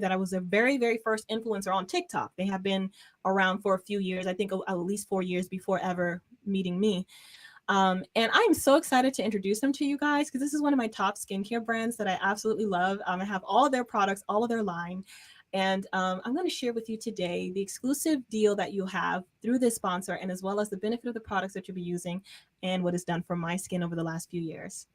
that I was a very, very first influencer on TikTok. They have been around for a few years, I think at least 4 years before ever meeting me. And I'm so excited to introduce them to you guys because this is one of my top skincare brands that I absolutely love. I have all of their products, all of their line. And I'm going to share with you today the exclusive deal that you'll have through this sponsor, and as well as the benefit of the products that you'll be using and what it's done for my skin over the last few years.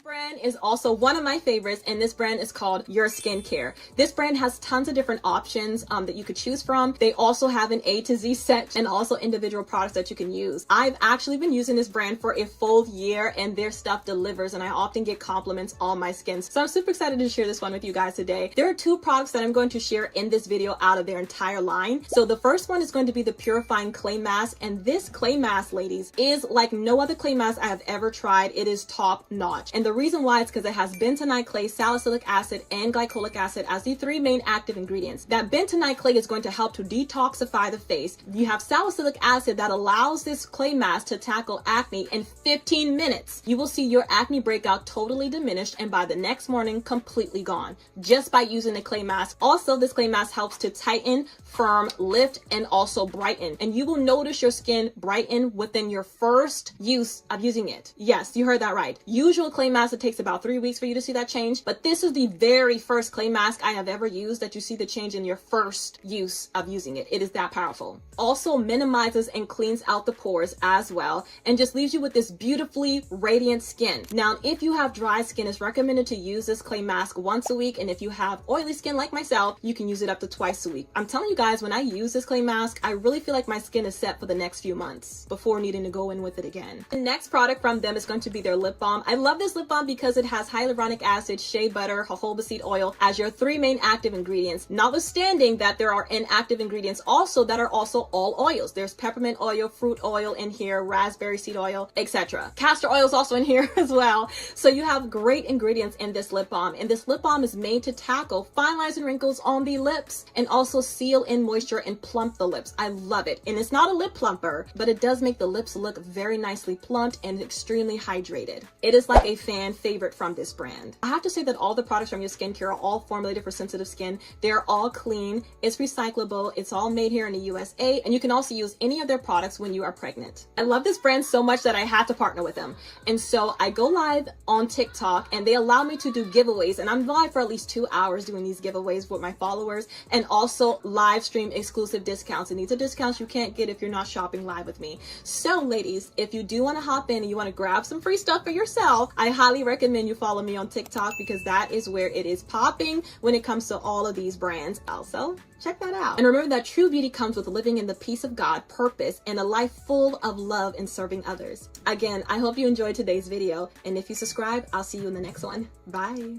Brand is also one of my favorites, and this brand is called Your Skincare. This brand has tons of different options that you could choose from. They also have an A to Z set and also individual products that you can use. I've actually been using this brand for a full year, and their stuff delivers, and I often get compliments on my skin. So I'm super excited to share this one with you guys today. There are two products that I'm going to share in this video out of their entire line. So the first one is going to be the Purifying Clay Mask, and this clay mask, ladies, is like no other clay mask I have ever tried. It is top notch. And the reason why is because it has bentonite clay, salicylic acid, and glycolic acid as the three main active ingredients. That bentonite clay is going to help to detoxify the face. You have salicylic acid that allows this clay mask to tackle acne in 15 minutes. You will see your acne breakout totally diminished, and by the next morning, completely gone, just by using the clay mask. Also, this clay mask helps to tighten, firm, lift, and also brighten. And you will notice your skin brighten within your first use of using it. Yes, you heard that right. Usual clay mask, it takes about 3 weeks for you to see that change, but this is the very first clay mask I have ever used that you see the change in your first use of using it. It is that powerful. Also minimizes and cleans out the pores as well, and just leaves you with this beautifully radiant skin. Now, if you have dry skin, it's recommended to use this clay mask once a week, and if you have oily skin like myself, you can use it up to twice a week. I'm telling you guys, when I use this clay mask, I really feel like my skin is set for the next few months before needing to go in with it again. The next product from them is going to be their lip balm. I love this lip balm because it has hyaluronic acid, shea butter, jojoba seed oil as your three main active ingredients, notwithstanding that there are inactive ingredients also that are also all oils. There's peppermint oil, fruit oil in here, raspberry seed oil, etc. Castor oil is also in here as well. So you have great ingredients in this lip balm, and this lip balm is made to tackle fine lines and wrinkles on the lips and also seal in moisture and plump the lips. I love it. And it's not a lip plumper, but it does make the lips look very nicely plumped and extremely hydrated. It is like a fan favorite from this brand. I have to say that all the products from Your Skincare are all formulated for sensitive skin. They're all clean, it's recyclable, it's all made here in the USA, and you can also use any of their products when you are pregnant. I love this brand so much that I had to partner with them. And so I go live on TikTok, and they allow me to do giveaways, and I'm live for at least 2 hours doing these giveaways with my followers, and also live stream exclusive discounts. And these are discounts you can't get if you're not shopping live with me. So ladies, if you do want to hop in and you want to grab some free stuff for yourself, I highly recommend you follow me on TikTok, because that is where it is popping when it comes to all of these brands. Also, check that out. And remember that true beauty comes with living in the peace of God, purpose, and a life full of love and serving others. Again, I hope you enjoyed today's video, and if you subscribe, I'll see you in the next one. Bye.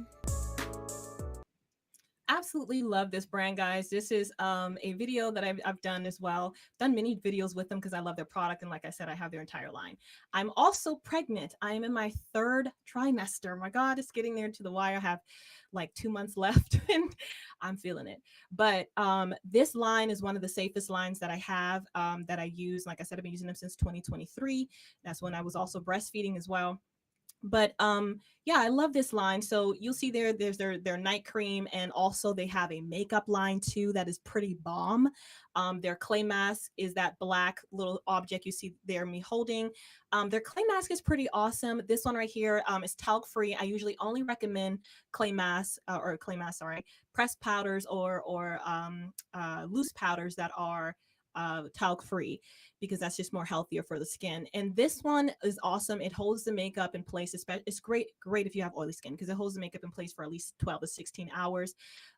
Absolutely love this brand, guys. This is a video that I've done as well. Done many videos with them because I love their product, and like I said, I have their entire line. I'm also pregnant. I am in my third trimester. My God, it's getting there to the wire. I have like 2 months left and I'm feeling it. But this line is one of the safest lines that I have, that I use. Like I said, I've been using them since 2023. That's when I was also breastfeeding as well. But yeah, I love this line. So you'll see there's their night cream, and also they have a makeup line too that is pretty bomb. Their clay mask is that black little object you see there me holding. Their clay mask is pretty awesome. This one right here is talc free. I usually only recommend pressed powders or loose powders that are talc free, because that's just more healthier for the skin. And this one is awesome. It holds the makeup in place. It's great if you have oily skin, because it holds the makeup in place for at least 12 to 16 hours.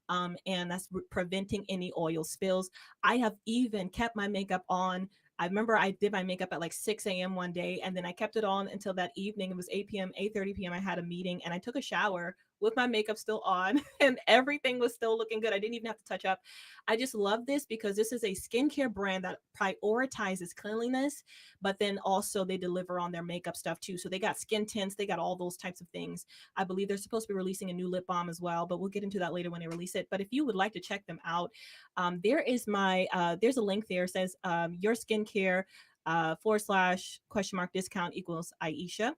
And that's preventing any oil spills. I have even kept my makeup on. I remember I did my makeup at like 6 a.m. one day, and then I kept it on until that evening. It was 8 p.m., 8:30 p.m. I had a meeting, and I took a shower with my makeup still on, and everything was still looking good. I didn't even have to touch up. I just love this because this is a skincare brand that prioritizes cleanliness, but then also they deliver on their makeup stuff too. So they got skin tints, they got all those types of things. I believe they're supposed to be releasing a new lip balm as well, but we'll get into that later when they release it. But if you would like to check them out, there's a link there. It says Your Skincare /? discount equals Aisha.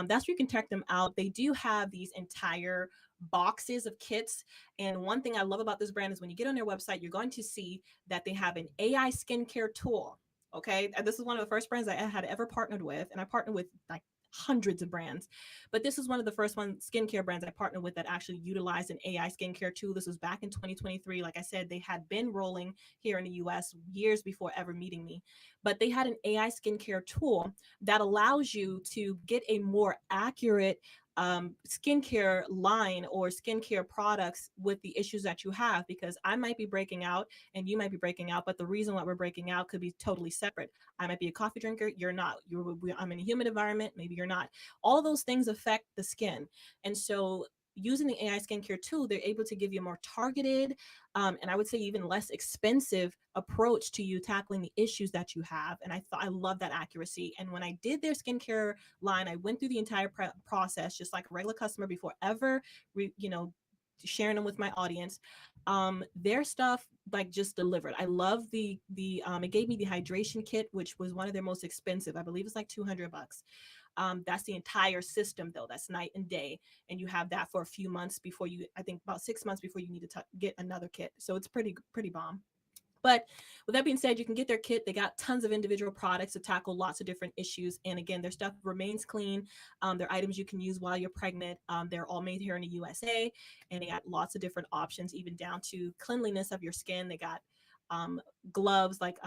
That's where you can check them out. They do have these entire boxes of kits. And one thing I love about this brand is when you get on their website, you're going to see that they have an AI skincare tool. Okay. And this is one of the first brands I had ever partnered with. And I partnered with like hundreds of brands, but this is one of the first skincare brands I partnered with that actually utilized an AI skincare tool. This was back in 2023. Like I said, they had been rolling here in the US years before ever meeting me, but they had an AI skincare tool that allows you to get a more accurate skincare line or skincare products with the issues that you have, because I might be breaking out and you might be breaking out, but the reason why we're breaking out could be totally separate. I might be a coffee drinker, you're not. I'm in a humid environment, maybe you're not. All those things affect the skin. And so using the AI skincare tool, they're able to give you a more targeted and I would say even less expensive approach to you tackling the issues that you have. And I love that accuracy. And when I did their skincare line, I went through the entire process just like a regular customer before ever, sharing them with my audience. Their stuff like just delivered. I love the it gave me the hydration kit, which was one of their most expensive. I believe it's like $200. That's the entire system though. That's night and day. And you have that for a few months before I think about 6 months before you need to get another kit. So it's pretty bomb. But with that being said, you can get their kit. They got tons of individual products to tackle lots of different issues. And again, their stuff remains clean. They're items you can use while you're pregnant. They're all made here in the USA. And they got lots of different options, even down to cleanliness of your skin. They got gloves, like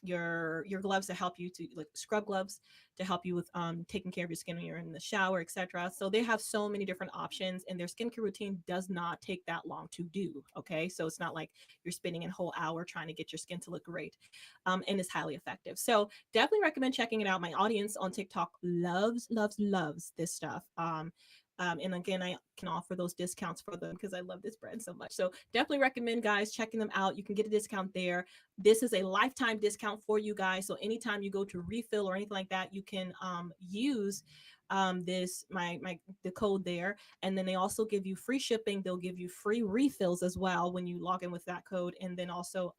your gloves to help you to like scrub gloves to help you with taking care of your skin when you're in the shower, etc. So they have so many different options, and their skincare routine does not take that long to do. Okay, so it's not like you're spending a whole hour trying to get your skin to look great, and it's highly effective. So definitely recommend checking it out. My audience on TikTok loves this stuff. And again, I can offer those discounts for them because I love this brand so much. So definitely recommend guys checking them out. You can get a discount there. This is a lifetime discount for you guys. So anytime you go to refill or anything like that, you can use this the code there. And then they also give you free shipping. They'll give you free refills as well when you log in with that code. And then also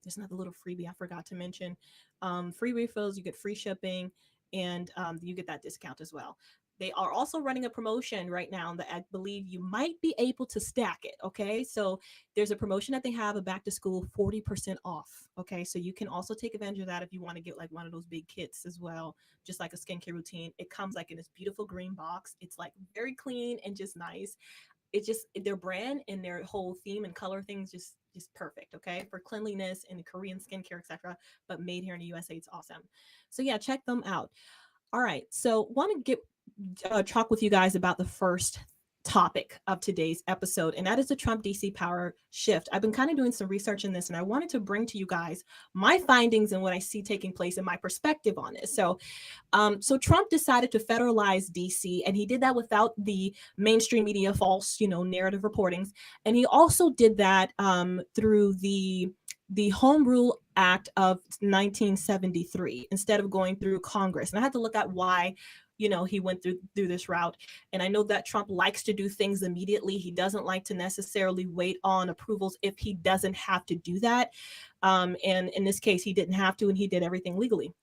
there's another little freebie I forgot to mention. Free refills, you get free shipping, and you get that discount as well. They are also running a promotion right now that I believe you might be able to stack it. Okay. So there's a promotion that they have, a back to school 40% off. Okay. So you can also take advantage of that if you want to get like one of those big kits as well, just like a skincare routine. It comes like in this beautiful green box. It's like very clean and just nice. It's just their brand and their whole theme and color things just perfect. Okay, for cleanliness and Korean skincare, etc. But made here in the USA, it's awesome. So yeah, check them out. All right, so want to get talk with you guys about the first topic of today's episode, and that is the Trump DC power shift. I've been kind of doing some research in this, and I wanted to bring to you guys my findings and what I see taking place and my perspective on this. So Trump decided to federalize DC, and he did that without the mainstream media false, narrative reportings. And he also did that through the Home Rule Act of 1973 instead of going through Congress. And I had to look at why he went through this route. And I know that Trump likes to do things immediately. He doesn't like to necessarily wait on approvals if he doesn't have to do that. And in this case, he didn't have to, and he did everything legally.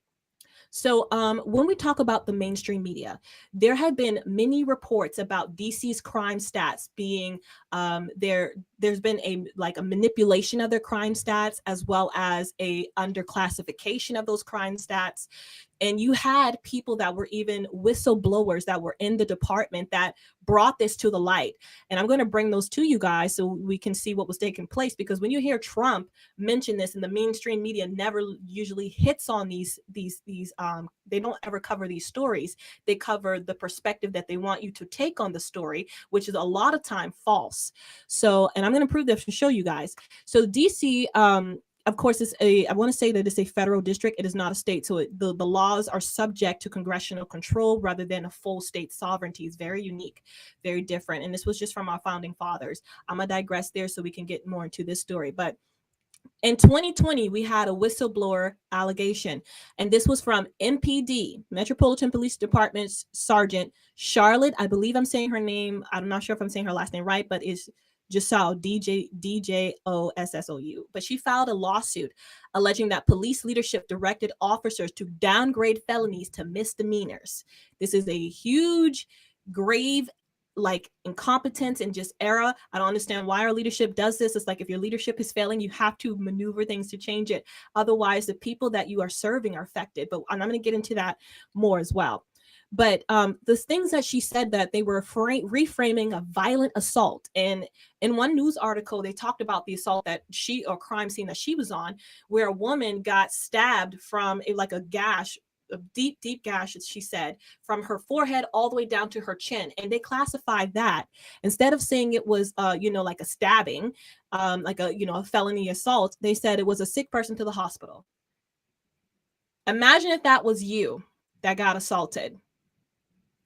So when we talk about the mainstream media, there have been many reports about DC's crime stats being there's been a manipulation of their crime stats, as well as a underclassification of those crime stats. And you had people that were even whistleblowers that were in the department that brought this to the light. And I'm going to bring those to you guys so we can see what was taking place, because when you hear Trump mention this, and the mainstream media never usually hits on these they don't ever cover these stories. They cover the perspective that they want you to take on the story, which is a lot of time false. So, and I'm going to prove this to show you guys. So DC, of course, I want to say that it's a federal district. It is not a state. So the laws are subject to congressional control rather than a full state sovereignty. It's very unique, very different. And this was just from our founding fathers. I'm going to digress there so we can get more into this story. But in 2020, we had a whistleblower allegation, and this was from MPD, Metropolitan Police Department's Sergeant Charlotte. I believe I'm saying her name. I'm not sure if I'm saying her last name right, but it's Giselle, DJOSSOU. But she filed a lawsuit alleging that police leadership directed officers to downgrade felonies to misdemeanors. This is a huge, grave like incompetence and just error. I don't understand why our leadership does this. It's like, if your leadership is failing, you have to maneuver things to change it. Otherwise, the people that you are serving are affected. But I'm going to get into that more as well. But the things that she said, that they were reframing a violent assault. And in one news article, they talked about the assault that or crime scene that she was on, where a woman got stabbed from like a gash, a deep, deep gash, she said, from her forehead all the way down to her chin. And they classified that, instead of saying it was, like a stabbing, like a felony assault, they said it was a sick person to the hospital. Imagine if that was you that got assaulted.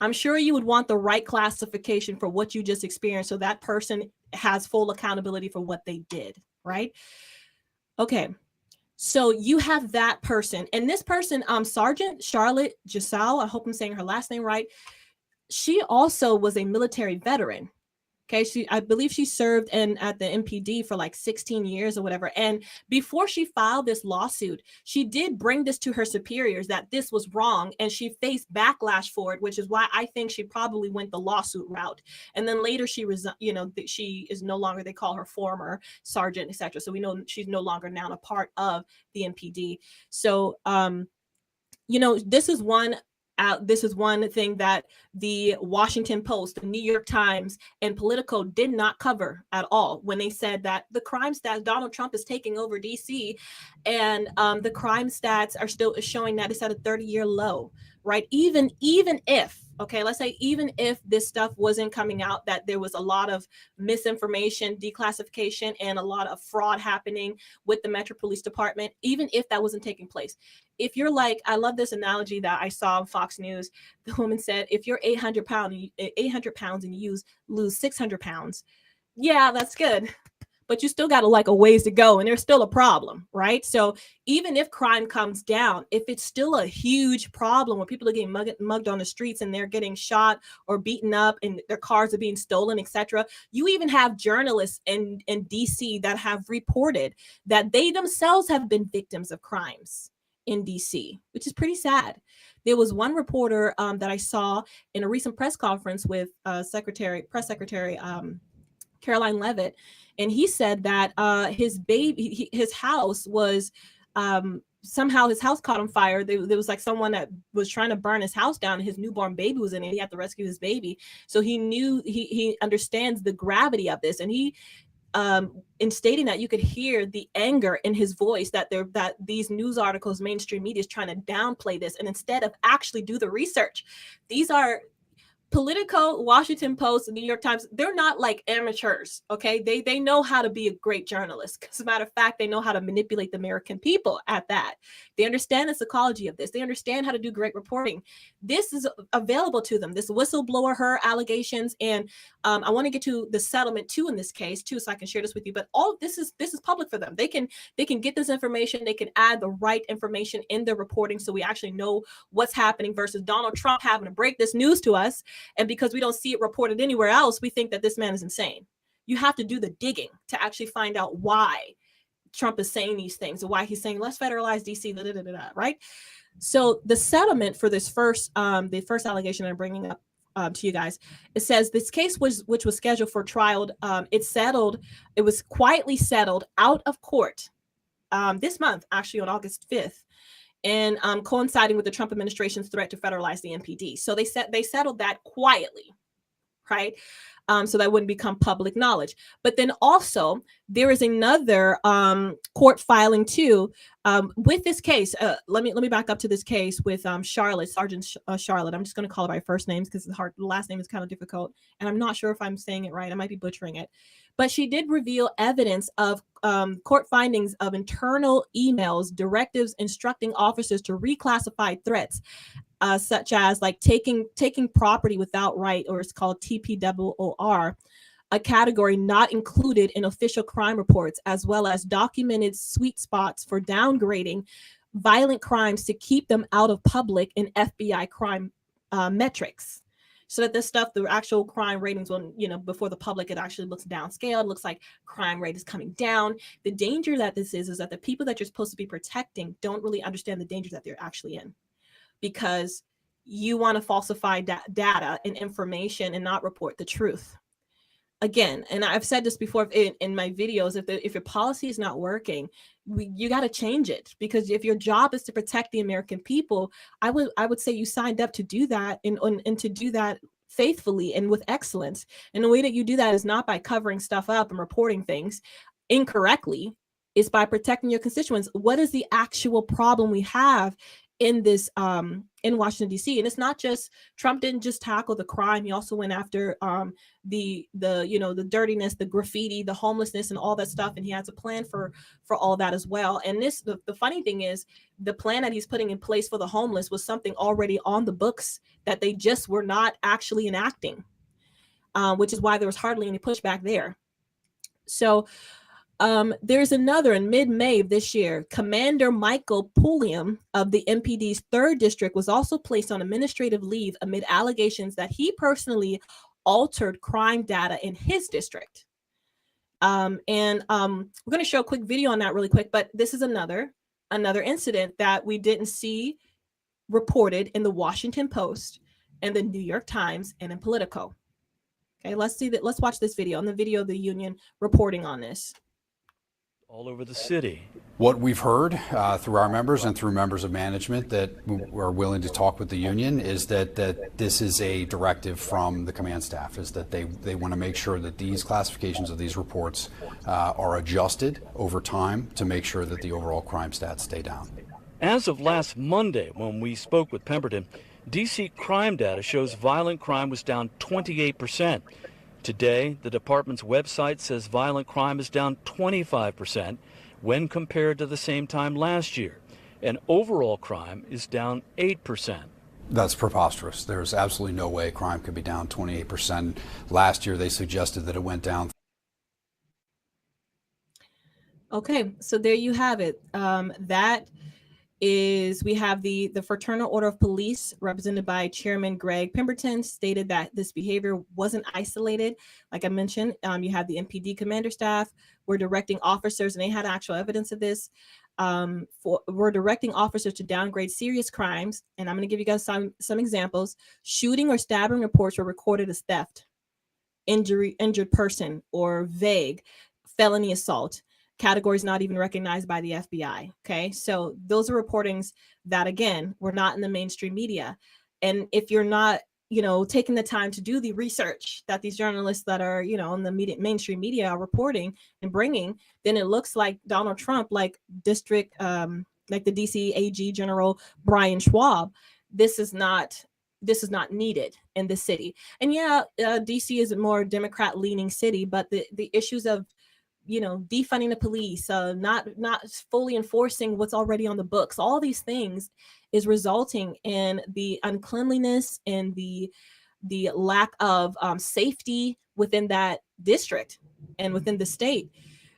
I'm sure you would want the right classification for what you just experienced, so that person has full accountability for what they did, right? Okay, so you have that person, and this person, Sergeant Charlotte Giselle, I hope I'm saying her last name right. She also was a military veteran. Okay, I believe she served at the MPD for like 16 years or whatever. And before she filed this lawsuit, she did bring this to her superiors that this was wrong, and she faced backlash for it, which is why I think she probably went the lawsuit route. And then later she she is no longer, they call her former sergeant, etc. So we know she's no longer now a part of the MPD. So this is one thing that the Washington Post, the New York Times, and Politico did not cover at all when they said that the crime stats, Donald Trump is taking over DC, and the crime stats are still showing that it's at a 30-year low, right? Even if, okay, let's say even if this stuff wasn't coming out, that there was a lot of misinformation, declassification, and a lot of fraud happening with the Metro Police Department, even if that wasn't taking place. If you're like, I love this analogy that I saw on Fox News. The woman said, if you're 800 pounds and you lose 600 pounds, yeah, that's good. But you still got a ways to go, and there's still a problem, right? So even if crime comes down, if it's still a huge problem where people are getting mugged on the streets and they're getting shot or beaten up and their cars are being stolen, etc., you even have journalists in DC that have reported that they themselves have been victims of crimes in DC, which is pretty sad. There was one reporter that I saw in a recent press conference with Press Secretary Caroline Levitt, and he said that his house was somehow his house caught on fire. There was like someone that was trying to burn his house down, and his newborn baby was in it. He had to rescue his baby, so he knew he understands the gravity of this, and he. In stating that, you could hear the anger in his voice that these news articles, mainstream media, is trying to downplay this, and instead of actually do the research. These are Politico, Washington Post, and New York Times. They're not like amateurs, okay? They know how to be a great journalist. As a matter of fact, they know how to manipulate the American people at that. They understand the psychology of this. They understand how to do great reporting. This is available to them. This whistleblower, her allegations, and I want to get to the settlement too in this case too, so I can share this with you. But all this is public for them. They can get this information. They can add the right information in their reporting, so we actually know what's happening, versus Donald Trump having to break this news to us. And because we don't see it reported anywhere else, we think that this man is insane. You have to do the digging to actually find out why Trump is saying these things, and why he's saying, let's federalize DC, right? So the settlement for this the first allegation I'm bringing up to you guys, it says this case which was scheduled for trial, it was quietly settled out of court this month, actually on August 5th. And coinciding with the Trump administration's threat to federalize the MPD. So they settled that quietly, right? So that wouldn't become public knowledge. But then also there is another court filing too with this case. Let me back up to this case with Charlotte, Sergeant Charlotte. I'm just going to call her by first names because the last name is kind of difficult, and I'm not sure if I'm saying it right. I might be butchering it. But she did reveal evidence of court findings of internal emails, directives instructing officers to reclassify threats, such as like taking property without right, or it's called TPWOR, a category not included in official crime reports, as well as documented sweet spots for downgrading violent crimes to keep them out of public and FBI crime metrics. So that this stuff, the actual crime ratings, when before the public, it actually looks downscaled. It looks like crime rate is coming down. The danger that this is that the people that you're supposed to be protecting don't really understand the danger that they're actually in, because you want to falsify data and information and not report the truth. Again, and I've said this before in my videos, if your policy is not working, you got to change it, because if your job is to protect the American people, I would say you signed up to do that, and to do that faithfully and with excellence. And the way that you do that is not by covering stuff up and reporting things incorrectly, is by protecting your constituents. What is the actual problem we have in this in Washington D.C.? And it's not just Trump didn't just tackle the crime; he also went after the the dirtiness, the graffiti, the homelessness, and all that stuff. And he has a plan for all that as well. And the funny thing is, the plan that he's putting in place for the homeless was something already on the books that they just were not actually enacting, which is why there was hardly any pushback there. So there's another in mid-May of this year. Commander Michael Pulliam of the MPD's 3rd District was also placed on administrative leave amid allegations that he personally altered crime data in his district. We're going to show a quick video on that really quick, but this is another incident that we didn't see reported in the Washington Post and the New York Times and in Politico. Okay, let's watch this video. On the video, the union reporting on this. All over the city. What we've heard through our members and through members of management that are willing to talk with the union is that this is a directive from the command staff, is that they want to make sure that these classifications of these reports are adjusted over time to make sure that the overall crime stats stay down. As of last Monday, when we spoke with Pemberton, D.C. crime data shows violent crime was down 28%. Today, the department's website says violent crime is down 25% when compared to the same time last year, and overall crime is down 8%. That's preposterous. There's absolutely no way crime could be down 28%. Last year, they suggested that it went down. Okay, so there you have it. We have the Fraternal Order of Police, represented by Chairman Greg Pemberton, stated that this behavior wasn't isolated. Like I mentioned, you have the MPD commander staff were directing officers, and they had actual evidence of this. We're directing officers to downgrade serious crimes, and I'm going to give you guys some examples. Shooting or stabbing reports were recorded as theft, injured person, or vague, felony assault. Categories not even recognized by the FBI. Okay, so those are reportings that, again, were not in the mainstream media. And if you're not, taking the time to do the research that these journalists that are, in the mainstream media are reporting and bringing, then it looks like Donald Trump, like the DC AG General Brian Schwab, this is not needed in the city. And yeah, DC is a more Democrat-leaning city, but the issues of defunding the police, not fully enforcing what's already on the books, all these things is resulting in the uncleanliness and the lack of safety within that district and within the state.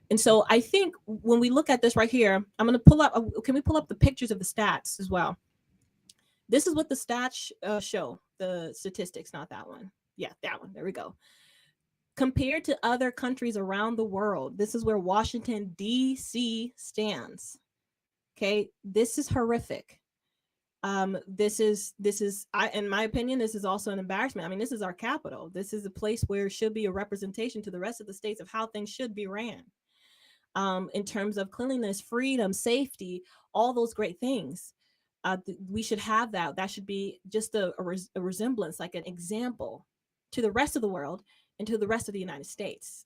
And so I think when we look at this right here, I'm going to pull up, can we pull up the pictures of the stats as well? This is what the stats show, the statistics, not that one. Yeah, that one. There we go. Compared to other countries around the world, this is where Washington, D.C. stands. Okay, this is horrific. This is, in my opinion, this is also an embarrassment. I mean, this is our capital. This is a place where it should be a representation to the rest of the states of how things should be ran. In terms of cleanliness, freedom, safety, all those great things. We should have that. That should be just a resemblance, like an example to the rest of the world and to the rest of the United States.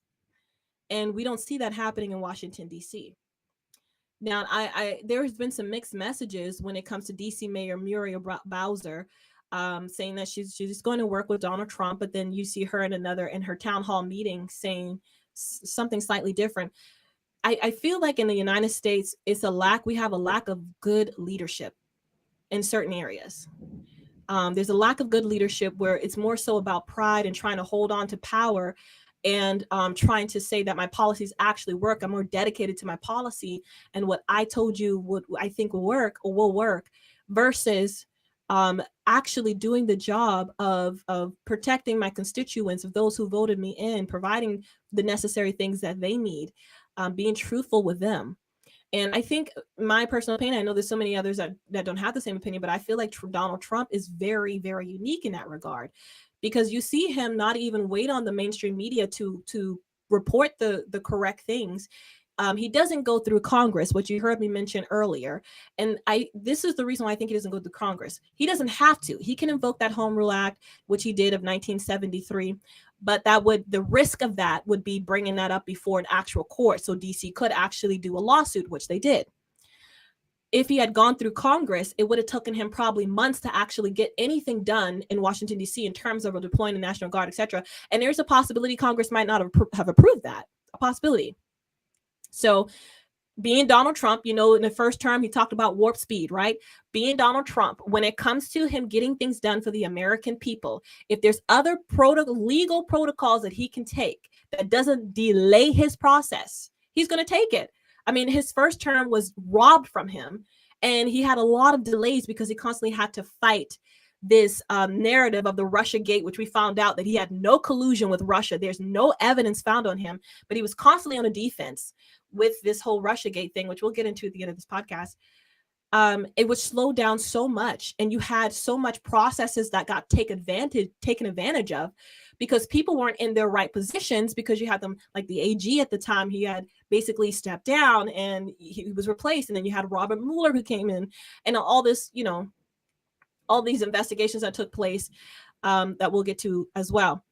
And we don't see that happening in Washington, D.C. Now, there has been some mixed messages when it comes to D.C. Mayor Muriel Bowser, saying that she's just going to work with Donald Trump, but then you see her in her town hall meeting saying something slightly different. I feel like in the United States, we have a lack of good leadership in certain areas. There's a lack of good leadership where it's more so about pride and trying to hold on to power and trying to say that my policies actually work. I'm more dedicated to my policy and what I told you I think will work versus actually doing the job of protecting my constituents, of those who voted me in, providing the necessary things that they need, being truthful with them. And I think my personal opinion, I know there's so many others that don't have the same opinion, but I feel like Donald Trump is very, very unique in that regard, because you see him not even wait on the mainstream media to report the correct things. He doesn't go through Congress, which you heard me mention earlier. And this is the reason why I think he doesn't go through Congress. He doesn't have to. He can invoke that Home Rule Act, which he did of 1973. But the risk of that would be bringing that up before an actual court. So DC could actually do a lawsuit, which they did. If he had gone through Congress, it would have taken him probably months to actually get anything done in Washington, D.C. in terms of deploying the National Guard, etc. And there's a possibility Congress might not have approved that, a possibility. So being Donald Trump, in the first term, he talked about warp speed, right? Being Donald Trump, when it comes to him getting things done for the American people, if there's other legal protocols that he can take that doesn't delay his process, he's going to take it. I mean, his first term was robbed from him, and he had a lot of delays because he constantly had to fight this narrative of the Russiagate, which we found out that he had no collusion with Russia. There's no evidence found on him, but he was constantly on the defense with this whole Russiagate thing, which we'll get into at the end of this podcast. It would slow down so much, and you had so much processes that got taken advantage of because people weren't in their right positions, because you had them like the AG at the time. He had basically stepped down and he was replaced, and then you had Robert Mueller who came in, and all this, all these investigations that took place that we'll get to as well.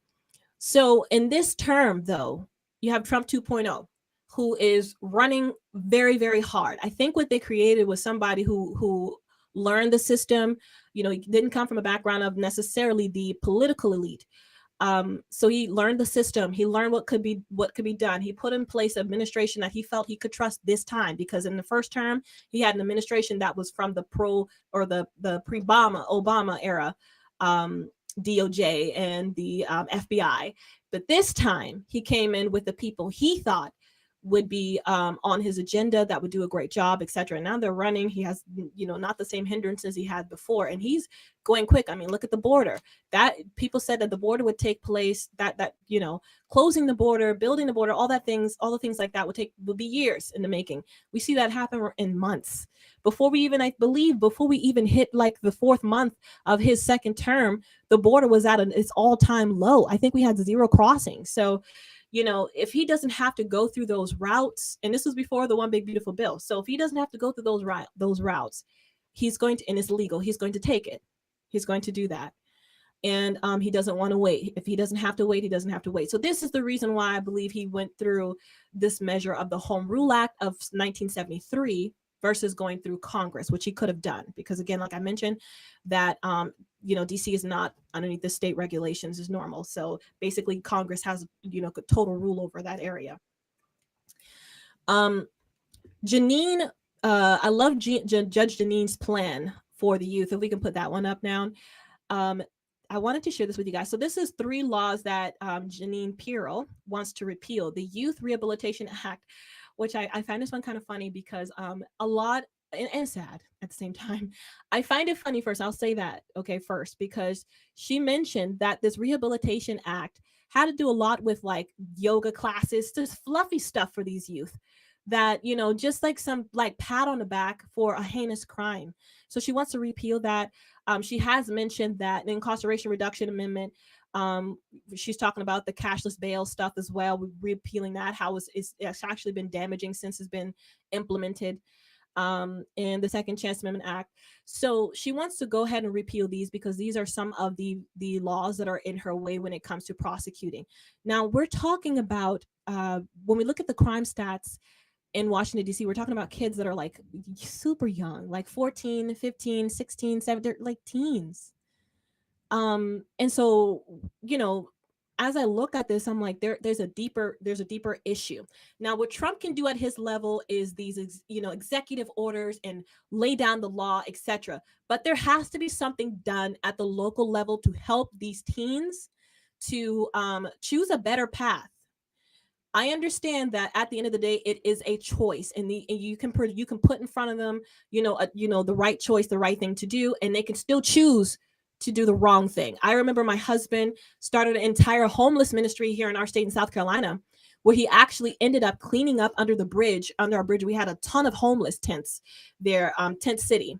So in this term, though, you have Trump 2.0, who is running very, very hard. I think what they created was somebody who learned the system. He didn't come from a background of necessarily the political elite. So he learned the system. He learned what could be done. He put in place administration that he felt he could trust this time, because in the first term, he had an administration that was from the pre-Obama era, DOJ and the FBI. But this time he came in with the people he thought would be on his agenda, that would do a great job, etc. Now they're running. He has, not the same hindrances he had before, and he's going quick. I mean, look at the border. That people said that the border would take place, that closing the border, building the border, all the things like that would be years in the making. We see that happen in months. Before we even hit like the 4th month of his second term, the border was at its all-time low. I think we had 0 crossings. So if he doesn't have to go through those routes, and this was before the One Big Beautiful Bill. So if he doesn't have to go through those routes, he's going to, and it's legal, he's going to take it. He's going to do that. And he doesn't want to wait. If he doesn't have to wait, he doesn't have to wait. So this is the reason why I believe he went through this measure of the Home Rule Act of 1973 versus going through Congress, which he could have done. Because again, like I mentioned, that DC is not underneath the state regulations as normal. So basically Congress has, total rule over that area. Janine, I love Judge Janine's plan for the youth. If we can put that one up now. I wanted to share this with you guys. So this is 3 laws that Janine Pirro wants to repeal. The Youth Rehabilitation Act, which I find this one kind of funny because a lot, and sad at the same time. I find it funny first. I'll say that, first, because she mentioned that this Rehabilitation Act had to do a lot with like yoga classes, just fluffy stuff for these youth that, just like some like pat on the back for a heinous crime. So she wants to repeal that. She has mentioned that the Incarceration Reduction Amendment, she's talking about the cashless bail stuff as well, repealing that, how it's actually been damaging since it's been implemented. And the Second Chance Amendment Act. So she wants to go ahead and repeal these because these are some of the laws that are in her way when it comes to prosecuting. Now we're talking about when we look at the crime stats in Washington, D.C., we're talking about kids that are like super young, like 14, 15, 16, 17, they're like teens. And so, as I look at this, I'm like, there's a deeper issue. Now, what Trump can do at his level is these, executive orders and lay down the law, etc. But there has to be something done at the local level to help these teens to choose a better path. I understand that at the end of the day, it is a choice, and you can put in front of them, the right choice, the right thing to do, and they can still choose to do the wrong thing. I remember my husband started an entire homeless ministry here in our state in South Carolina, where he actually ended up cleaning up under our bridge. We had a ton of homeless tents there, Tent City.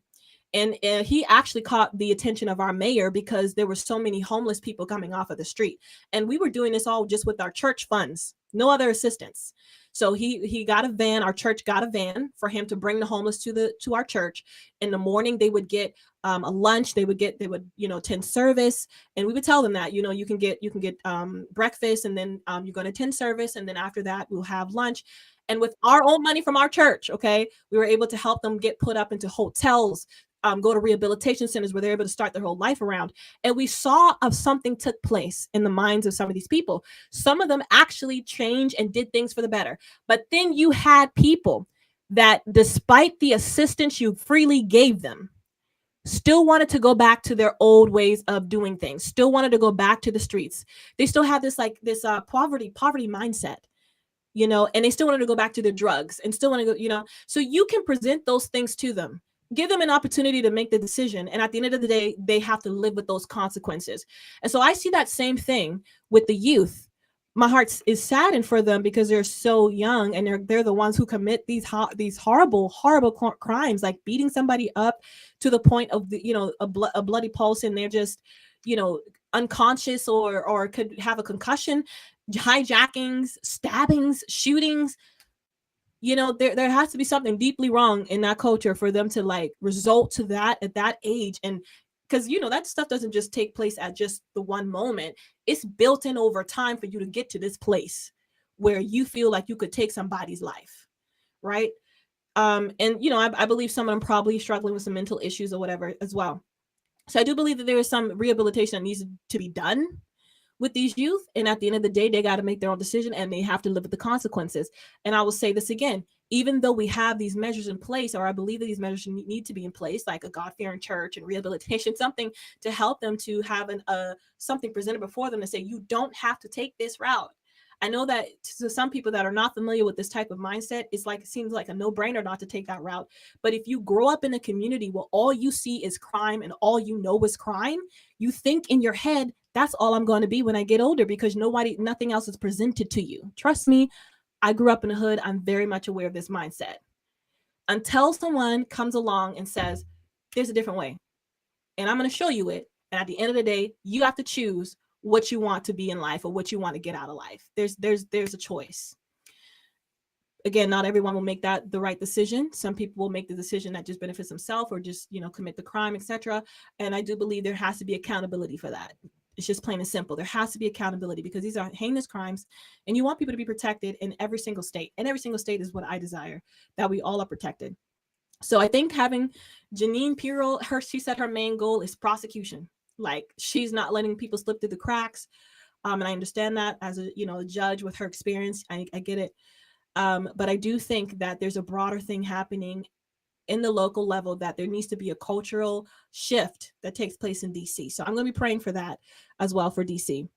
And he actually caught the attention of our mayor because there were so many homeless people coming off of the street. And we were doing this all just with our church funds, no other assistance. So he got a van. Our church got a van for him to bring the homeless to our church. In the morning, they would get a lunch. They would attend service, and we would tell them that you can get breakfast, and then you're going to attend service, and then after that we'll have lunch. And with our own money from our church, okay, we were able to help them get put up into hotels, go to rehabilitation centers where they're able to start their whole life around. And we saw something took place in the minds of some of these people. Some of them actually changed and did things for the better. But then you had people that, despite the assistance you freely gave them, still wanted to go back to their old ways of doing things, still wanted to go back to the streets. They still have this poverty mindset, and they still wanted to go back to their drugs and still want to go, so you can present those things to them. Give them an opportunity to make the decision. And at the end of the day, they have to live with those consequences. And so I see that same thing with the youth. My heart is saddened for them because they're so young, and they're the ones who commit these horrible crimes, like beating somebody up to the point of a bloody pulse, and they're just unconscious or could have a concussion, hijackings, stabbings, shootings. There has to be something deeply wrong in that culture for them to result to that at that age. And because that stuff doesn't just take place at just the one moment. It's built in over time for you to get to this place where you feel like you could take somebody's life, right? And I believe some of them probably struggling with some mental issues or whatever as well. So I do believe that there is some rehabilitation that needs to be done with these youth. And at the end of the day, they got to make their own decision, and they have to live with the consequences. And I will say this again, even though we have these measures in place, or I believe that these measures need to be in place, like a God-fearing church and rehabilitation, something to help them to have something presented before them to say, you don't have to take this route. I know that to some people that are not familiar with this type of mindset, it seems like a no-brainer not to take that route. But if you grow up in a community where all you see is crime and all you know is crime, you think in your head, that's all I'm going to be when I get older, because nothing else is presented to you. Trust me, I grew up in the hood. I'm very much aware of this mindset. Until someone comes along and says, there's a different way, and I'm going to show you it. And at the end of the day, you have to choose what you want to be in life or what you want to get out of life. There's a choice. Again, not everyone will make that the right decision. Some people will make the decision that just benefits themselves or just, commit the crime, etc. And I do believe there has to be accountability for that. It's just plain and simple. There has to be accountability because these are heinous crimes, and you want people to be protected in every single state. And every single state is what I desire, that we all are protected. So I think having Janine Pirro, she said her main goal is prosecution. Like, she's not letting people slip through the cracks. And I understand that as a judge with her experience. I get it. But I do think that there's a broader thing happening in the local level, that there needs to be a cultural shift that takes place in DC. So I'm going to be praying for that as well for DC.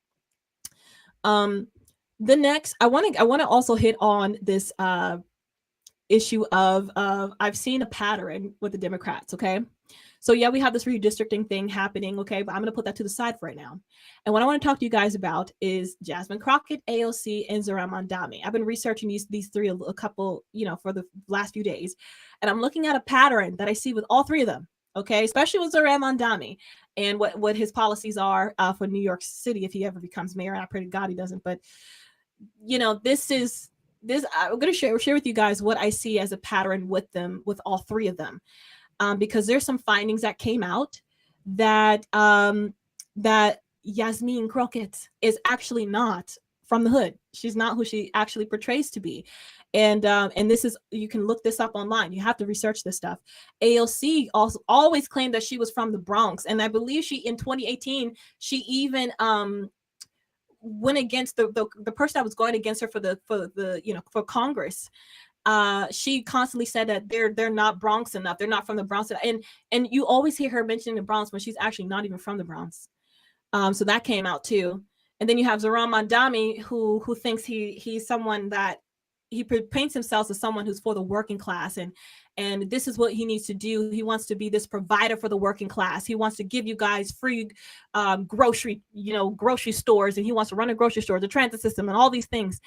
The next, I want to also hit on this issue of I've seen a pattern with the Democrats. Okay. So yeah, we have this redistricting thing happening. Okay. But I'm going to put that to the side for right now. And what I want to talk to you guys about is Jasmine Crockett, AOC, and Zohran Mamdani. I've been researching these three a couple, for the last few days. And I'm looking at a pattern that I see with all three of them. Okay. Especially with Zohran Mamdani and what his policies are for New York City if he ever becomes mayor. I pray to God he doesn't. But, this I'm going to share with you guys what I see as a pattern with them, with all three of them. Because there's some findings that came out that that Jasmine Crockett is actually not from the hood. She's not who she actually portrays to be. And this is, you can look this up online. You have to research this stuff. AOC also always claimed that she was from the Bronx. And I believe in 2018, she even went against the person that was going against her for Congress. She constantly said that they're not Bronx enough. They're not from the Bronx. And you always hear her mentioning the Bronx when she's actually not even from the Bronx. So that came out too. And then you have Zohran Mamdani, who thinks he's someone that he paints himself as someone who's for the working class. And this is what he needs to do. He wants to be this provider for the working class. He wants to give you guys free grocery stores. And he wants to run a grocery store, the transit system, and all these things.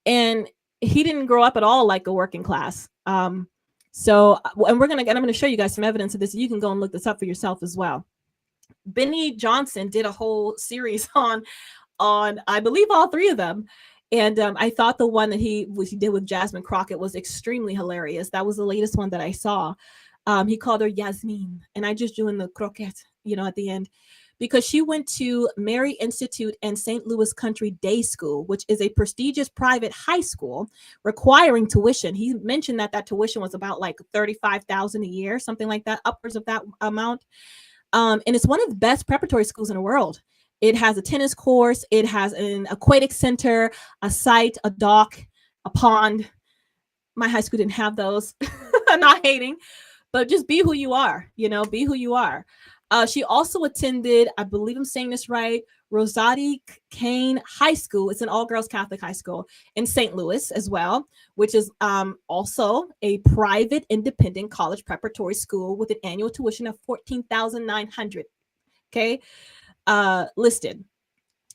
And he didn't grow up at all like a working class. So, and I'm going to show you guys some evidence of this. You can go and look this up for yourself as well. Benny Johnson did a whole series on I believe all three of them. And I thought the one that he did with Jasmine Crockett was extremely hilarious. That was the latest one that I saw. He called her Yasmin, and I just doing the croquette, at the end, because she went to Mary Institute and St. Louis Country Day School, which is a prestigious private high school requiring tuition. He mentioned that tuition was about like $35,000 a year, something like that, upwards of that amount. And it's one of the best preparatory schools in the world. It has a tennis course. It has an aquatic center, a site, a dock, a pond. My high school didn't have those. I'm not hating, but just be who you are, be who you are. She also attended, I believe I'm saying this right, Rosati Kane High School. It's an all-girls Catholic high school in St. Louis as well, which is also a private independent college preparatory school with an annual tuition of $14,900. Okay. Listed.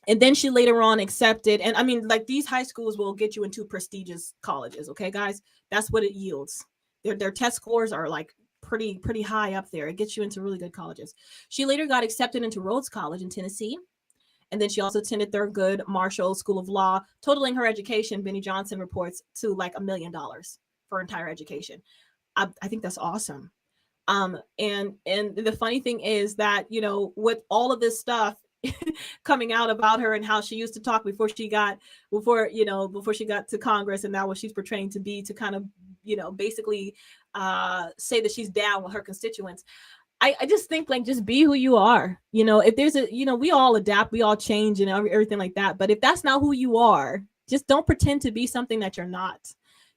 And then she later on accepted, and I mean, like, these high schools will get you into prestigious colleges. Okay, guys, that's what it yields. Their test scores are like pretty high up there. It gets you into really good colleges. She later got accepted into Rhodes College in Tennessee. And then she also attended Thurgood Marshall School of Law, totaling her education, Benny Johnson reports, to like $1 million for entire education. I think that's awesome. And the funny thing is that, with all of this stuff coming out about her and how she used to talk before she got to Congress, and now what she's portraying to be, to kind of, basically say that she's down with her constituents. I just think, like, just be who you are. If there's we all adapt, we all change and everything like that. But if that's not who you are, just don't pretend to be something that you're not,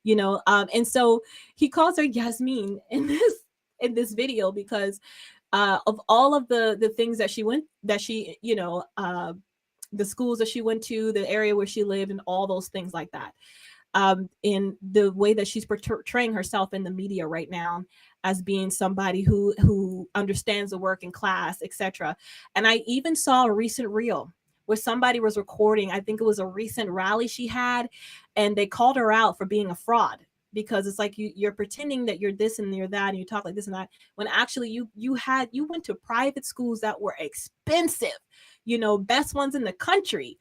and so he calls her Yasmin in this video because of all of the things that she the schools that she went to, the area where she lived, and all those things like that. In the way that she's portraying herself in the media right now as being somebody who understands the working class, etc. And I even saw a recent reel where somebody was recording, I think it was a recent rally she had, and they called her out for being a fraud, because it's like you're pretending that you're this and you're that, and you talk like this and that, when actually you went to private schools that were expensive, best ones in the country.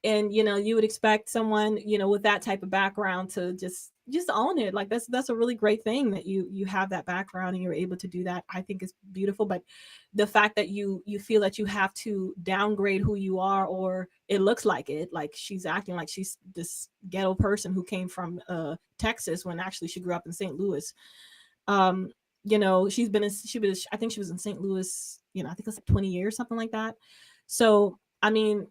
And you would expect someone with that type of background to just own it. Like, that's a really great thing that you have that background and you're able to do that. I think is beautiful. But the fact that you feel that you have to downgrade who you are, or it looks like it, like she's acting like she's this ghetto person who came from Texas, when actually she grew up in St. Louis. I think she was in St. Louis, I think it was like 20 years, something like that. So I mean,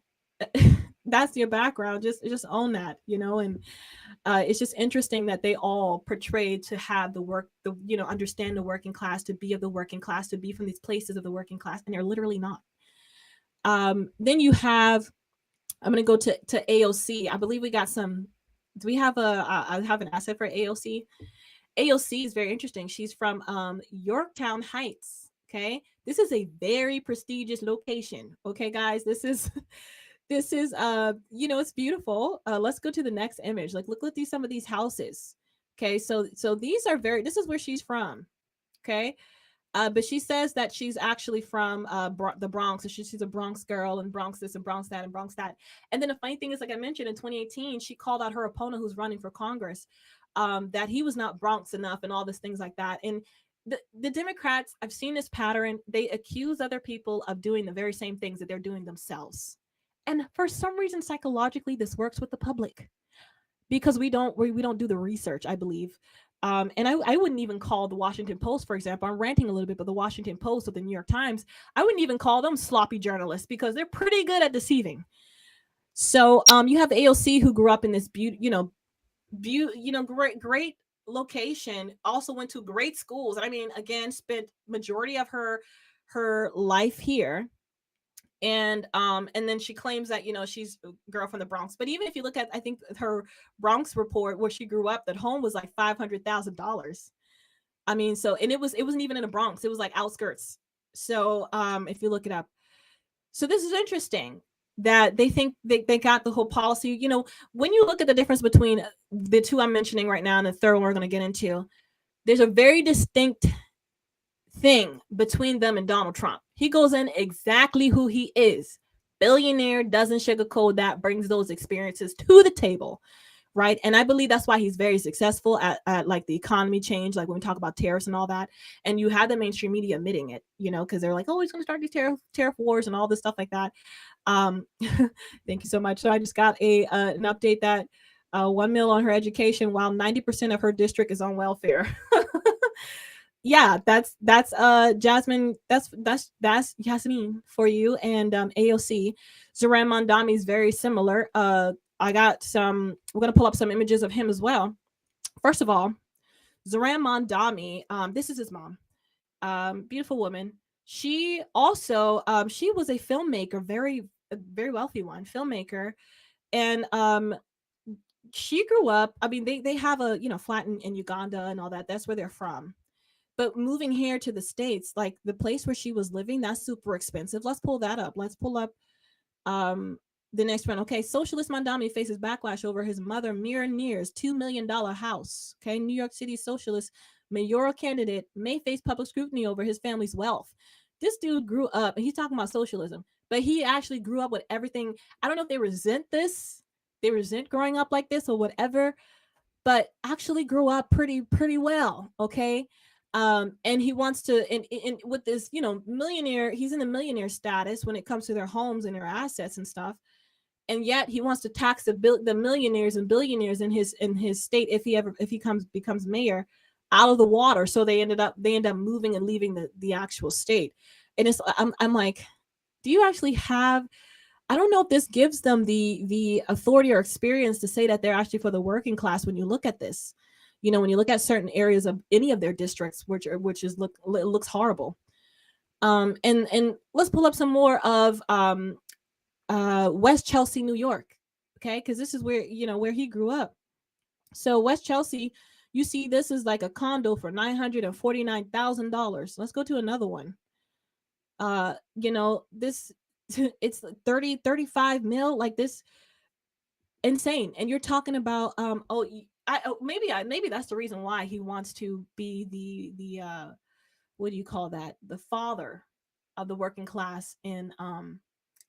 that's your background. Just own that, and it's just interesting that they all portrayed to have understand the working class, to be of the working class, to be from these places of the working class, and they're literally not. Then you have, I'm going to go to AOC. I believe we got some. Do we have I have an asset for AOC? AOC is very interesting. She's from Yorktown Heights. Okay, this is a very prestigious location. Okay, guys, this is it's beautiful. Let's go to the next image. Like, look at some of these houses. Okay, so these are this is where she's from. Okay, but she says that she's actually from the Bronx. So she's a Bronx girl, and Bronx this and Bronx that and Bronx that. And then the funny thing is, like I mentioned, in 2018, she called out her opponent who's running for Congress, that he was not Bronx enough and all these things like that. And the Democrats, I've seen this pattern. They accuse other people of doing the very same things that they're doing themselves. And for some reason, psychologically, this works with the public, because we don't do the research, I believe. And I wouldn't even call the Washington Post, for example, I'm ranting a little bit, but the Washington Post or the New York Times, I wouldn't even call them sloppy journalists, because they're pretty good at deceiving. So you have AOC, who grew up in this great location, also went to great schools. I mean, again, spent majority of her life here. And then she claims that she's a girl from the Bronx. But even if you look at, I think, her Bronx report where she grew up, that home was like $500,000. I mean, so, and it wasn't even in the Bronx, it was like outskirts. So if you look it up, so this is interesting. that they think they got the whole policy. You know, when you look at the difference between the two I'm mentioning right now and the third one we're going to get into, there's a very distinct thing between them and Donald Trump. He goes in exactly who he is. Billionaire, doesn't sugarcoat that, brings those experiences to the table, right? And I believe that's why he's very successful at like the economy change, like when we talk about tariffs and all that. And you have the mainstream media admitting it, you know, because they're like, oh, he's going to start these tariff wars and all this stuff like that. Thank you so much. So I just got an update that $1 million on her education, while 90% of her district is on welfare. Yeah, that's Jasmine, that's Jasmine for you. And AOC Zohran Mamdani is very similar. I got some, we're gonna pull up some images of him as well. First of all, Zohran Mamdani, this is his mom, beautiful woman. She also she was a filmmaker, a very wealthy one, filmmaker. And she grew up, I mean, they have a, you know, flat in Uganda and all that. That's where they're from. But moving here to the States, like the place where she was living, that's super expensive. Let's pull that up. Let's pull up the next one. Okay, socialist Mamdani faces backlash over his mother Mira Near's $2 million house. Okay, New York City socialist mayoral candidate may face public scrutiny over his family's wealth. This dude grew up, and he's talking about socialism, but he actually grew up with everything. I don't know if they resent this, they resent growing up like this or whatever, but actually grew up pretty well. Okay. And he wants to, and with this, you know, millionaire, he's in the millionaire status when it comes to their homes and their assets and stuff. And yet he wants to tax the millionaires and billionaires in his state if he becomes mayor out of the water. So they end up moving and leaving the actual state. And it's I'm like, do you actually have, I don't know if this gives them the authority or experience to say that they're actually for the working class when you look at this. You know, when you look at certain areas of any of their districts, which looks horrible. And let's pull up some more of West Chelsea, New York. Okay, because this is where, you know, where he grew up. So West Chelsea, you see, this is like a condo for $949,000. Let's go to another one. You know, this it's 35 mil, like this, insane. And you're talking about maybe that's the reason why he wants to be the what do you call that, the father of the working class in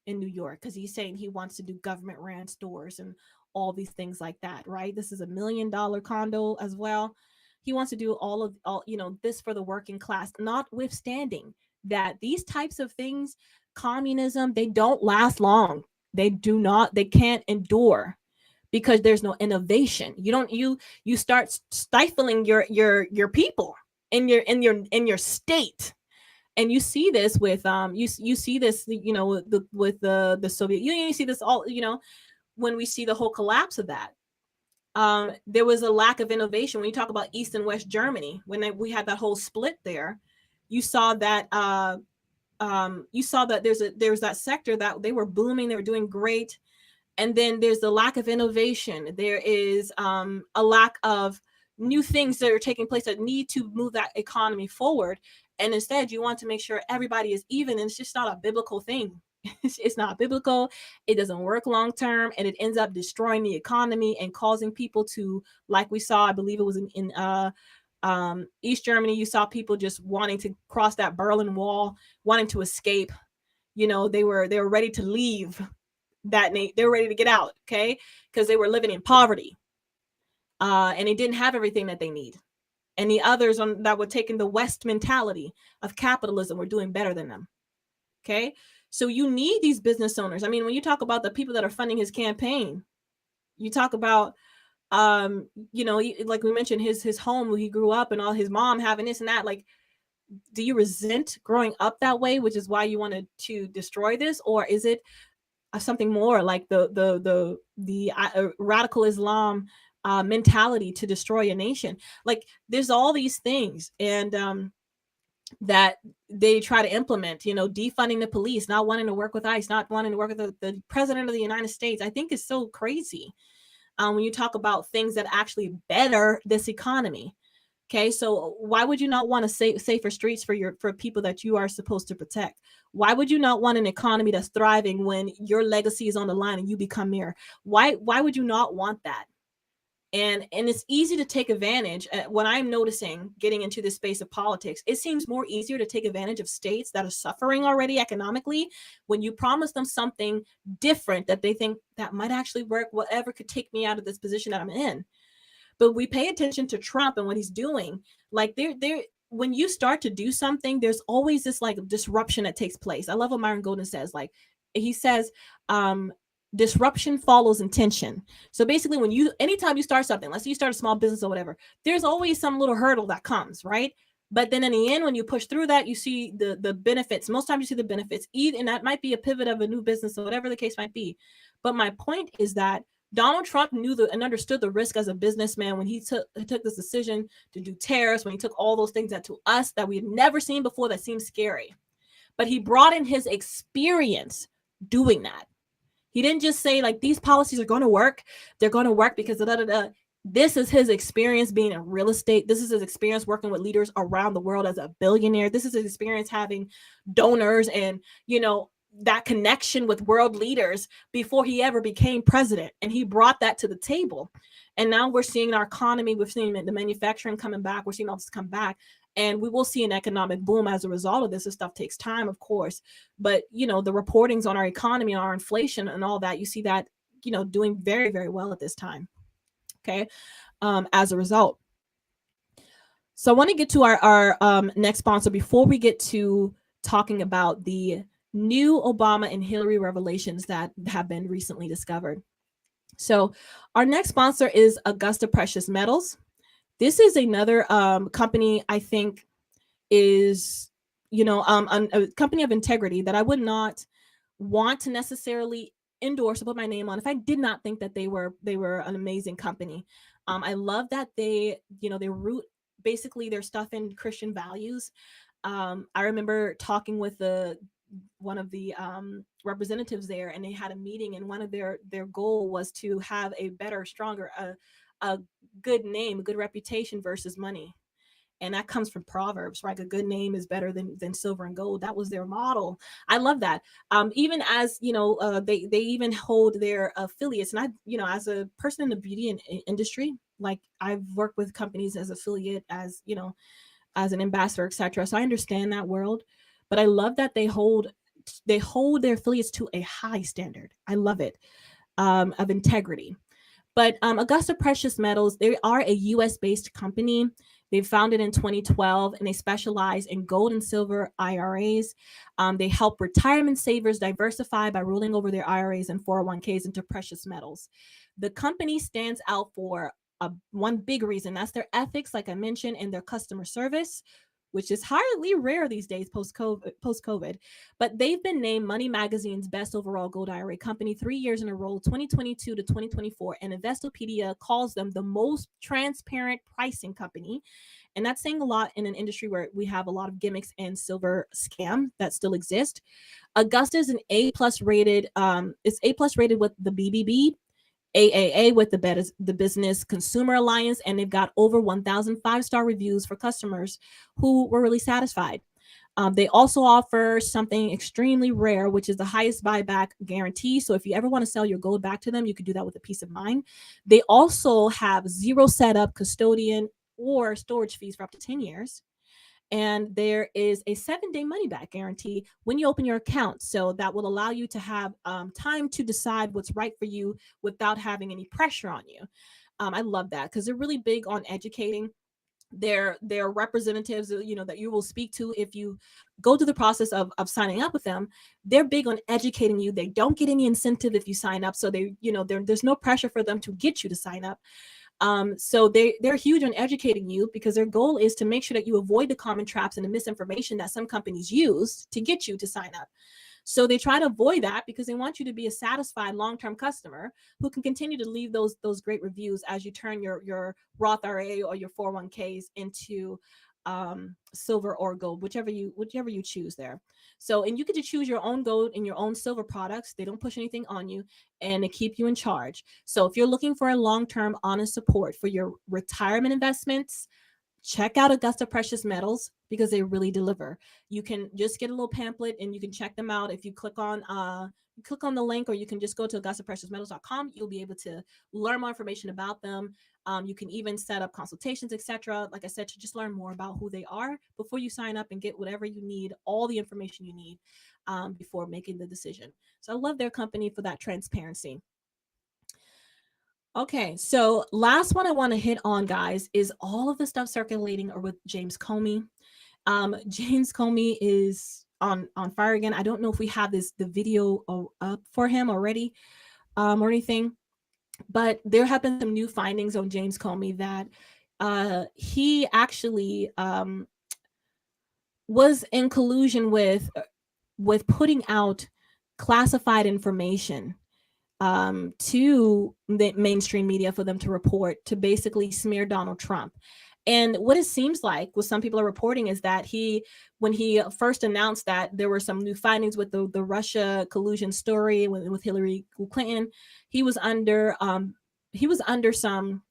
New York, because he's saying he wants to do government ran stores and all these things like that, right? This is $1 million condo as well. He wants to do all you know, this for the working class, notwithstanding that these types of things, communism, they don't last long. They can't endure, because there's no innovation. You start stifling your people in your state. And you see this with you see this, you know, with the Soviet Union. You see this all, you know, when we see the whole collapse of that. There was a lack of innovation. When you talk about East and West Germany, when we had that whole split there, you saw that there's that sector that they were booming, they were doing great. And then there's the lack of innovation. There is a lack of new things that are taking place that need to move that economy forward. And instead, you want to make sure everybody is even. And it's just not a biblical thing. It's not biblical. It doesn't work long term. And it ends up destroying the economy and causing people to, like we saw, I believe it was in East Germany, you saw people just wanting to cross that Berlin Wall, wanting to escape. You know, they were ready to leave. They were ready to get out, okay, because they were living in poverty, and they didn't have everything that they need. And the others that were taking the West mentality of capitalism were doing better than them. Okay, so you need these business owners. I mean, when you talk about the people that are funding his campaign, you talk about, you know, like we mentioned, his home where he grew up and all, his mom having this and that. Like, do you resent growing up that way, which is why you wanted to destroy this, or is it something more like the radical Islam mentality to destroy a nation? Like, there's all these things, and that they try to implement, you know, defunding the police, not wanting to work with ICE, not wanting to work with the president of the United States. I think is so crazy when you talk about things that actually better this economy. Okay, so why would you not want to safer streets for people that you are supposed to protect? Why would you not want an economy that's thriving when your legacy is on the line and you become mayor? Why would you not want that? And it's easy to take advantage. When I'm noticing getting into this space of politics, it seems more easier to take advantage of states that are suffering already economically when you promise them something different that they think that might actually work, whatever could take me out of this position that I'm in. But we pay attention to Trump and what he's doing. Like when you start to do something, there's always this like disruption that takes place. I love what Myron Golden says. Like he says, disruption follows intention. So basically, anytime you start something, let's say you start a small business or whatever, there's always some little hurdle that comes, right? But then in the end, when you push through that, you see the benefits. Most times you see the benefits, and that might be a pivot of a new business or whatever the case might be. But my point is that Donald Trump knew and understood the risk as a businessman when he took this decision to do tariffs, when he took all those things that to us that we had never seen before that seemed scary. But he brought in his experience doing that. He didn't just say like these policies are going to work. They're going to work because this is his experience being in real estate. This is his experience working with leaders around the world as a billionaire. This is his experience having donors and, that connection with world leaders before he ever became president. And he brought that to the table. And now we're seeing our economy, we're seeing the manufacturing coming back, we're seeing all this come back. And we will see an economic boom as a result of this. This stuff takes time, of course. But, the reportings on our economy, our inflation and all that, you see that, doing very, very well at this time. Okay. As a result. So I want to get to our next sponsor before we get to talking about the new Obama and Hillary revelations that have been recently discovered. So our next sponsor is Augusta Precious Metals. This is another company I think is, a company of integrity that I would not want to necessarily endorse or put my name on if I did not think that they were an amazing company. I love that they root basically their stuff in Christian values. I remember talking with one of the representatives there, and they had a meeting, and one of their goal was to have a better, stronger, a good name, a good reputation versus money. And that comes from Proverbs, right? A good name is better than silver and gold. That was their model. I love that. Even as, they even hold their affiliates. And as a person in the beauty industry, like I've worked with companies as affiliate, as, as an ambassador, etc. So I understand that world. But I love that they hold their affiliates to a high standard. I love it, of integrity. But Augusta Precious Metals, they are a U.S.-based company. They founded in 2012, and they specialize in gold and silver IRAs. They help retirement savers diversify by rolling over their IRAs and 401ks into precious metals. The company stands out for one big reason. That's their ethics, like I mentioned, and their customer service, which is highly rare these days post-COVID. But they've been named Money Magazine's best overall gold IRA company 3 years in a row, 2022 to 2024. And Investopedia calls them the most transparent pricing company. And that's saying a lot in an industry where we have a lot of gimmicks and silver scam that still exist. Augusta is an A+ rated. It's A+ rated with the BBB, AAA with the Business Consumer Alliance, and they've got over 1,000 5-star reviews for customers who were really satisfied. They also offer something extremely rare, which is the highest buyback guarantee. So if you ever want to sell your gold back to them, you could do that with a peace of mind. They also have zero setup, custodian, or storage fees for up to 10 years. And there is a 7-day money back guarantee when you open your account. So that will allow you to have time to decide what's right for you without having any pressure on you. I love that because they're really big on educating their representatives, that you will speak to if you go through the process of signing up with them. They're big on educating you. They don't get any incentive if you sign up. So there's no pressure for them to get you to sign up. So they're huge on educating you because their goal is to make sure that you avoid the common traps and the misinformation that some companies use to get you to sign up. So they try to avoid that because they want you to be a satisfied long-term customer who can continue to leave those great reviews as you turn your Roth IRA or your 401ks into silver or gold, whichever you choose there. So, and you get to choose your own gold and your own silver products. They don't push anything on you, and they keep you in charge. So if you're looking for a long-term honest support for your retirement investments, check out Augusta Precious Metals because they really deliver. You can just get a little pamphlet and you can check them out. If you click on the link, or you can just go to AugustaPreciousMetals.com, you'll be able to learn more information about them. You can even set up consultations, etc. Like I said, to just learn more about who they are before you sign up and get whatever you need, all the information you need before making the decision. So I love their company for that transparency. Okay, so last one I want to hit on, guys, is all of the stuff circulating with James Comey. James Comey is on fire again. I don't know if we have the video up for him already or anything, but there have been some new findings on James Comey that he actually was in collusion with putting out classified information to the mainstream media for them to report, to basically smear Donald Trump. And what it seems like, what some people are reporting, is that when he first announced that there were some new findings with the Russia collusion story with Hillary Clinton, he was under some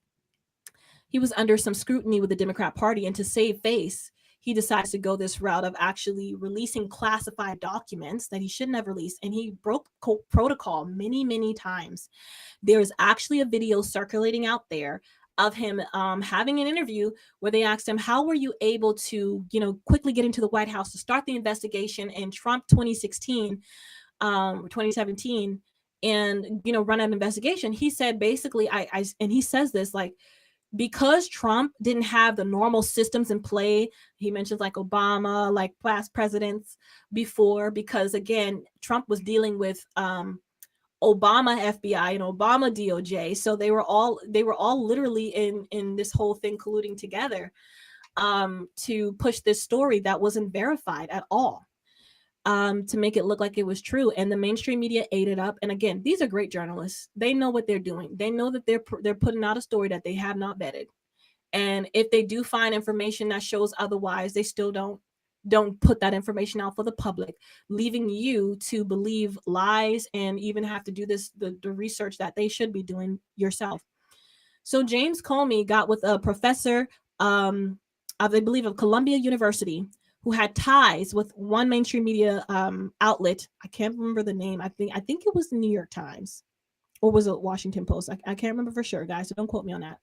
scrutiny with the Democrat Party, and to save face, he decides to go this route of actually releasing classified documents that he shouldn't have released, and he broke protocol many, many times. There's actually a video circulating out there of him having an interview where they asked him, how were you able to, quickly get into the White House to start the investigation in Trump 2016 or 2017 and, run an investigation? He said, basically, and he says this, like, because Trump didn't have the normal systems in play. He mentions like Obama, like past presidents before, because again, Trump was dealing with Obama FBI and Obama DOJ. So they were all literally in this whole thing colluding together to push this story that wasn't verified at all, to make it look like it was true. And the mainstream media ate it up. And again, these are great journalists. They know what they're doing. They know that they're putting out a story that they have not vetted. And if they do find information that shows otherwise, they still don't put that information out for the public, leaving you to believe lies and even have to do the research that they should be doing yourself. So James Comey got with a professor of, I believe, of Columbia University, who had ties with one mainstream media outlet. I can't remember the name. I think it was the New York Times, or was it Washington Post? I can't remember for sure, guys, so don't quote me on that.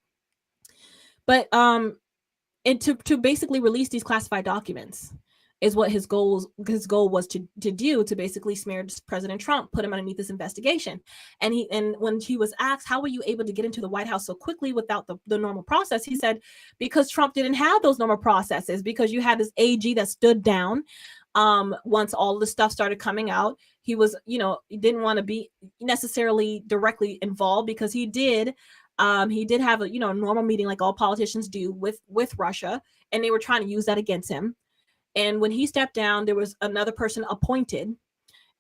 But and to basically release these classified documents is what his goal was to do, to basically smear President Trump, put him underneath this investigation. And when he was asked, how were you able to get into the White House so quickly without the normal process, he said, because Trump didn't have those normal processes, because you had this AG that stood down once all of the stuff started coming out. He was, he didn't want to be necessarily directly involved, because he did have a normal meeting like all politicians do with Russia, and they were trying to use that against him. And when he stepped down, there was another person appointed.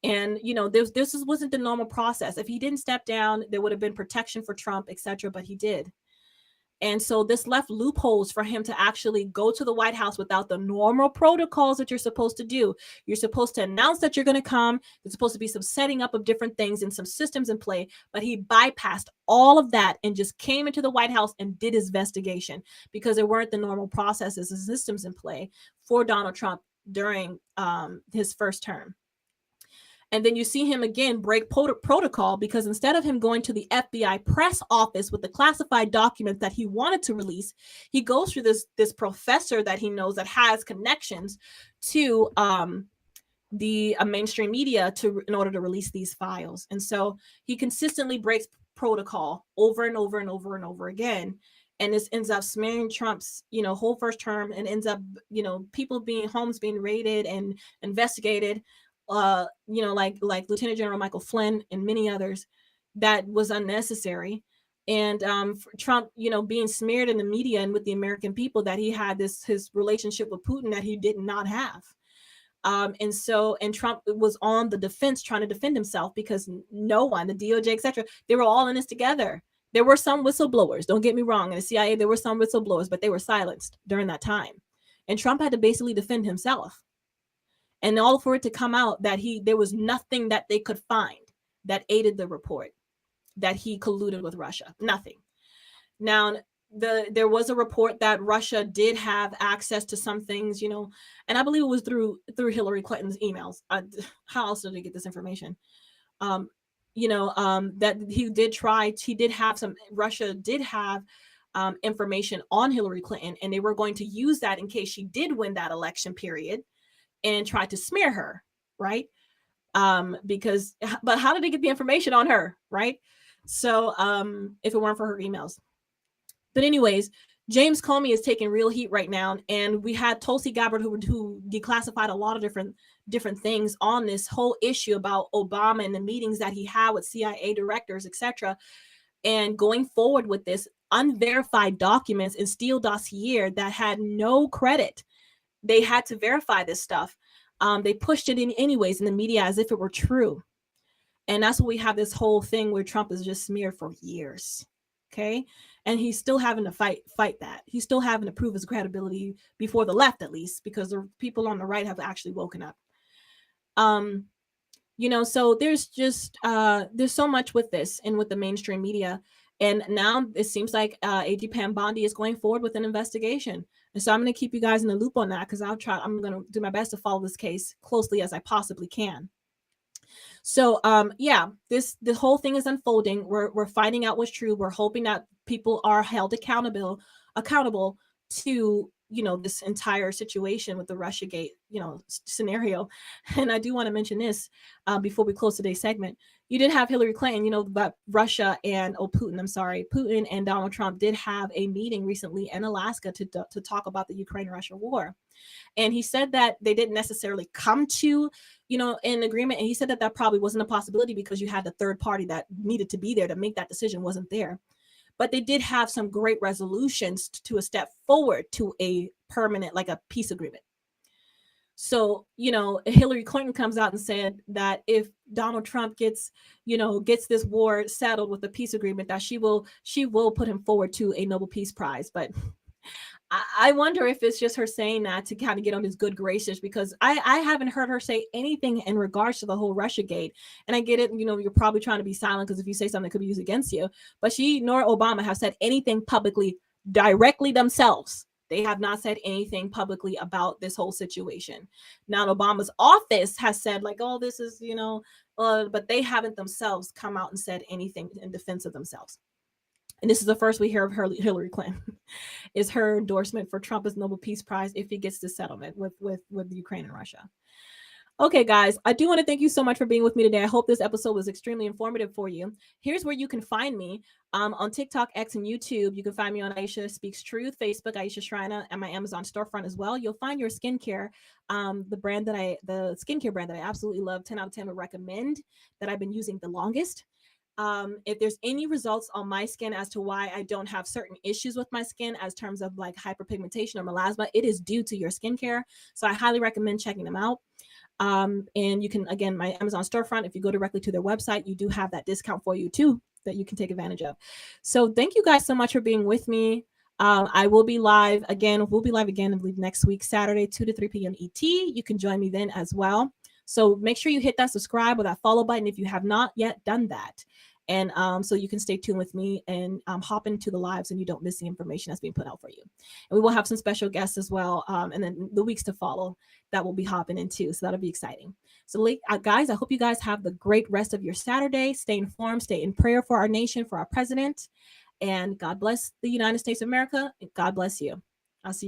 And, this wasn't the normal process. If he didn't step down, there would have been protection for Trump, etc. But he did. And so this left loopholes for him to actually go to the White House without the normal protocols that you're supposed to do. You're supposed to announce that you're going to come. There's supposed to be some setting up of different things and some systems in play. But he bypassed all of that and just came into the White House and did his investigation, because there weren't the normal processes and systems in play for Donald Trump during his first term. And then you see him again break protocol, because instead of him going to the FBI press office with the classified documents that he wanted to release, he goes through this professor that he knows that has connections to the mainstream media in order to release these files. And so he consistently breaks protocol over and over and over and over again. And this ends up smearing Trump's, whole first term, and ends up, homes being raided and investigated. Like Lieutenant General Michael Flynn and many others, that was unnecessary. And Trump, being smeared in the media and with the American people that he had his relationship with Putin that he did not have. And Trump was on the defense trying to defend himself, because no one, the DOJ, etc., they were all in this together. There were some whistleblowers, don't get me wrong. In the CIA, there were some whistleblowers, but they were silenced during that time. And Trump had to basically defend himself. And all for it to come out that there was nothing that they could find that aided the report that he colluded with Russia. Nothing. Now, there was a report that Russia did have access to some things, you know, and I believe it was through Hillary Clinton's emails. How else did they get this information? That he did have some, Russia did have information on Hillary Clinton, and they were going to use that in case she did win that election period and try to smear her, right? But how did they get the information on her, right? So if it weren't for her emails. But anyways, James Comey is taking real heat right now, and we had Tulsi Gabbard who declassified a lot of different things on this whole issue about Obama and the meetings that he had with CIA directors, etc. And going forward with this unverified documents and Steele dossier that had no credit, they had to verify this stuff. They pushed it in anyways in the media as if it were true, and that's what we have this whole thing where Trump is just smeared for years. Okay. And he's still having to fight that. He's still having to prove his credibility before the left, at least, because the people on the right have actually woken up. So there's just there's so much with this and with the mainstream media. And now it seems like AG Pam Bondi is going forward with an investigation. And so I'm going to keep you guys in the loop on that, because I'm going to do my best to follow this case closely as I possibly can. So the whole thing is unfolding. We're finding out what's true. We're hoping that people are held accountable to, this entire situation with the Russiagate, scenario. And I do want to mention this before we close today's segment. You did have Hillary Clinton, but Putin and Donald Trump did have a meeting recently in Alaska to talk about the Ukraine-Russia war. And he said that they didn't necessarily come to, an agreement. And he said that probably wasn't a possibility because you had the third party that needed to be there to make that decision wasn't there. But they did have some great resolutions to a step forward to a permanent, like a peace agreement. So, Hillary Clinton comes out and said that if Donald Trump gets this war settled with a peace agreement, that she will put him forward to a Nobel Peace Prize. But I wonder if it's just her saying that to kind of get on his good graces, because I haven't heard her say anything in regards to the whole Russiagate. And I get it, you're probably trying to be silent because if you say something that could be used against you. But she nor Obama have said anything publicly directly themselves. They have not said anything publicly about this whole situation. Now, Obama's office has said like, oh, this is, but they haven't themselves come out and said anything in defense of themselves. And this is the first we hear of Hillary Clinton, is her endorsement for Trump as Nobel Peace Prize if he gets this settlement with Ukraine and Russia. Okay, guys, I do want to thank you so much for being with me today. I hope this episode was extremely informative for you. Here's where you can find me on TikTok, X, and YouTube. You can find me on Aisha Speaks Truth, Facebook, Aisha Shrina, and my Amazon storefront as well. You'll find your skincare, the skincare brand that I absolutely love, 10 out of 10 would recommend, that I've been using the longest. If there's any results on my skin as to why I don't have certain issues with my skin as terms of like hyperpigmentation or melasma, it is due to your skincare. So I highly recommend checking them out. And you can, again, my Amazon storefront, if you go directly to their website, you do have that discount for you too, that you can take advantage of. So thank you guys so much for being with me. I will be live again. We'll be live again, I believe, next week, Saturday, 2 to 3 p.m. ET. You can join me then as well. So make sure you hit that subscribe or that follow button if you have not yet done that. And so you can stay tuned with me and hop into the lives and you don't miss the information that's being put out for you. And we will have some special guests as well. And then the weeks to follow that we'll be hopping into. So that'll be exciting. So guys, I hope you guys have the great rest of your Saturday. Stay informed, stay in prayer for our nation, for our president. And God bless the United States of America. God bless you. I'll see you guys.